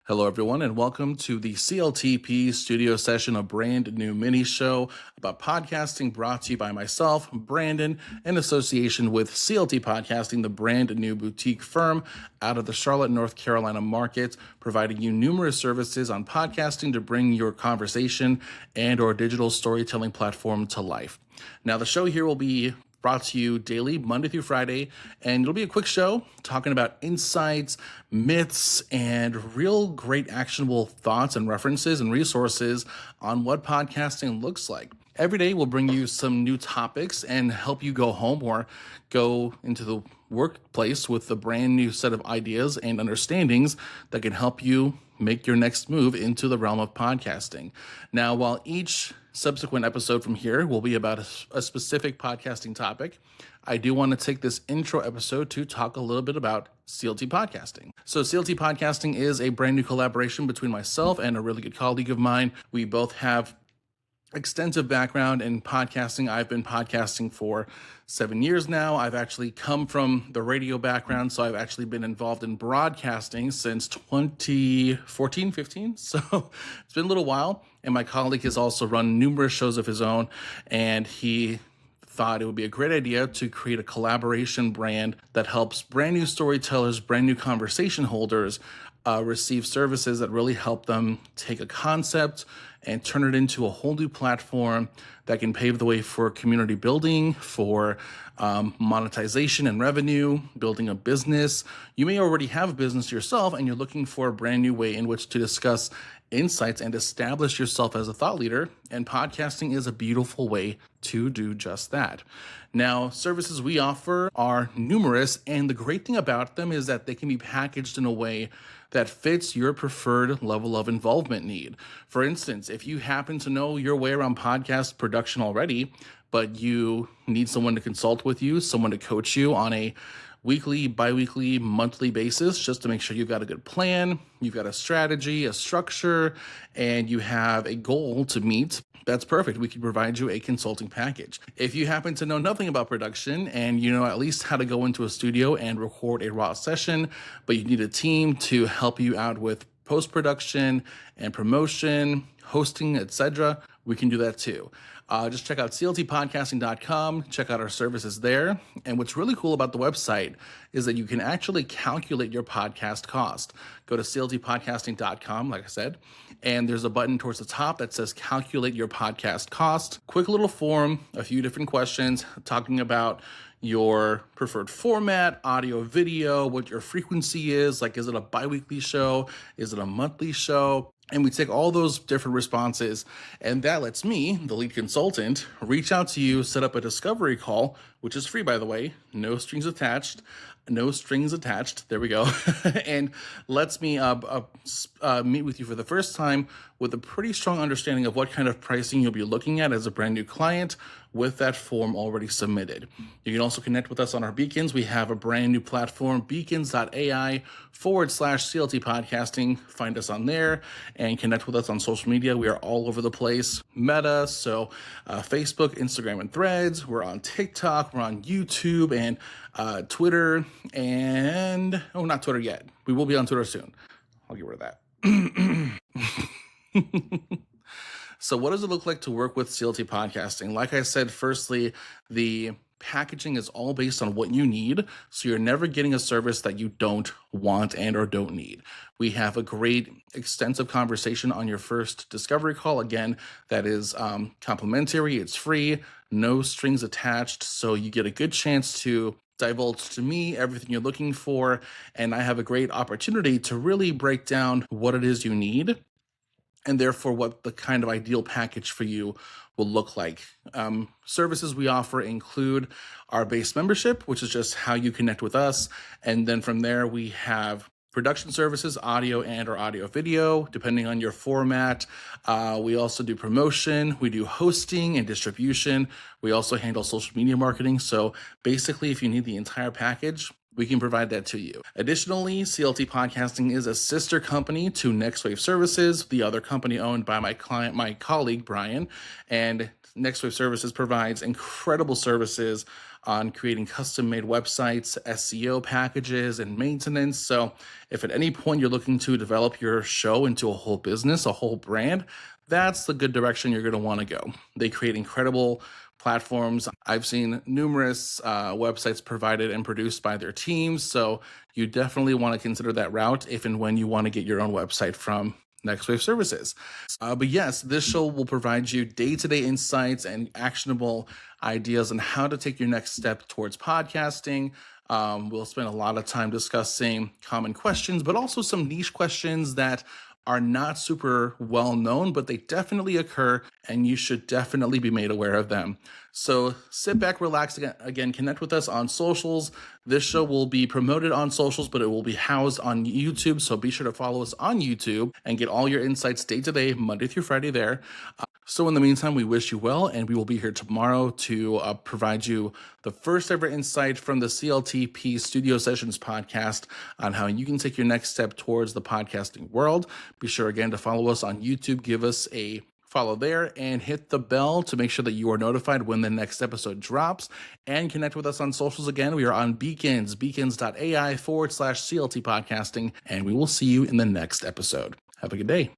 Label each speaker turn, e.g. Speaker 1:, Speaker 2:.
Speaker 1: Hello, everyone, and welcome to the CLTP Studio Session, a brand new mini show about podcasting brought to you by myself, Brandon, in association with CLT Podcasting, the brand new boutique firm out of the Charlotte, North Carolina market, providing you numerous services on podcasting to bring your conversation and or digital storytelling platform to life. Now, the show here will be brought to you daily, Monday through Friday, and it'll be a quick show talking about insights, myths, and real great actionable thoughts and references and resources on what podcasting looks like. Every day we'll bring you some new topics and help you go home or go into the workplace with a brand new set of ideas and understandings that can help you make your next move into the realm of podcasting. Now, while each subsequent episode from here will be about a specific podcasting topic, I do want to take this intro episode to talk a little bit about CLT Podcasting. So CLT Podcasting is a brand new collaboration between myself and a really good colleague of mine. We both have extensive background in podcasting. I've been podcasting for 7 years now. I've actually come from the radio background, so I've actually been involved in broadcasting since 2014, 15. So it's been a little while. And my colleague has also run numerous shows of his own, and he thought it would be a great idea to create a collaboration brand that helps brand new storytellers, brand new conversation holders receive services that really help them take a concept and turn it into a whole new platform that can pave the way for community building, for monetization and revenue, building a business. You may already have a business yourself and you're looking for a brand new way in which to discuss insights and establish yourself as a thought leader, and podcasting is a beautiful way to do just that. Now, services we offer are numerous, and the great thing about them is that they can be packaged in a way that fits your preferred level of involvement need. For instance, if you happen to know your way around podcast production already, but you need someone to consult with you, someone to coach you on a weekly, bi-weekly, monthly basis, just to make sure you've got a good plan, you've got a strategy, a structure, and you have a goal to meet, that's perfect. We can provide you a consulting package. If you happen to know nothing about production and you know at least how to go into a studio and record a raw session, but you need a team to help you out with post-production and promotion, hosting, etc., we can do that too. Just check out cltpodcasting.com, check out our services there. And what's really cool about the website is that you can actually calculate your podcast cost. Go to cltpodcasting.com, like I said, and there's a button towards the top that says calculate your podcast cost. Quick little form, a few different questions talking about your preferred format, audio, video, what your frequency is, like is it a bi-weekly show, is it a monthly show? And we take all those different responses, and that lets me, the lead consultant, reach out to you, set up a discovery call, which is free, by the way, no strings attached, there we go, and lets me meet with you for the first time with a pretty strong understanding of what kind of pricing you'll be looking at as a brand new client with that form already submitted. You can also connect with us on our beacons. We have a brand new platform, beacons.ai/CLT Podcasting. Find us on there and connect with us on social media. We are all over the place. Meta, so Facebook, Instagram, and Threads. We're on TikTok. We're on YouTube and Twitter. And, not Twitter yet. We will be on Twitter soon. I'll get rid of that. So what does it look like to work with CLT Podcasting? Like I said, firstly, the packaging is all based on what you need, so you're never getting a service that you don't want and or don't need. We have a great extensive conversation on your first discovery call. Again, that is complimentary, it's free, no strings attached, so you get a good chance to divulge to me everything you're looking for, and I have a great opportunity to really break down what it is you need and therefore what the kind of ideal package for you will look like. Services we offer include our base membership, which is just how you connect with us. And then from there, we have production services, audio and or audio video, depending on your format. We also do promotion. We do hosting and distribution. We also handle social media marketing. So basically, if you need the entire package, we can provide that to you. Additionally, CLT Podcasting is a sister company to Nextwave Services, the other company owned by my colleague, Brian. And Nextwave Services provides incredible services on creating custom-made websites, SEO packages, and maintenance. So if at any point you're looking to develop your show into a whole business, a whole brand, that's the good direction you're going to want to go. They create incredible platforms. I've seen numerous websites provided and produced by their teams. So you definitely want to consider that route if and when you want to get your own website from Nextwave Services. But yes, this show will provide you day-to-day insights and actionable ideas on how to take your next step towards podcasting. We'll spend a lot of time discussing common questions, but also some niche questions that are not super well known, but they definitely occur, and you should definitely be made aware of them. So sit back, relax, again, connect with us on socials. This show will be promoted on socials, but it will be housed on YouTube. So be sure to follow us on YouTube and get all your insights day to day, Monday through Friday there. So in the meantime, we wish you well, and we will be here tomorrow to provide you the first ever insight from the CLTP Studio Sessions podcast on how you can take your next step towards the podcasting world. Be sure again to follow us on YouTube, give us a follow there, and hit the bell to make sure that you are notified when the next episode drops, and connect with us on socials. Again, we are on beacons.ai/CLT Podcasting, and we will see you in the next episode. Have a good day.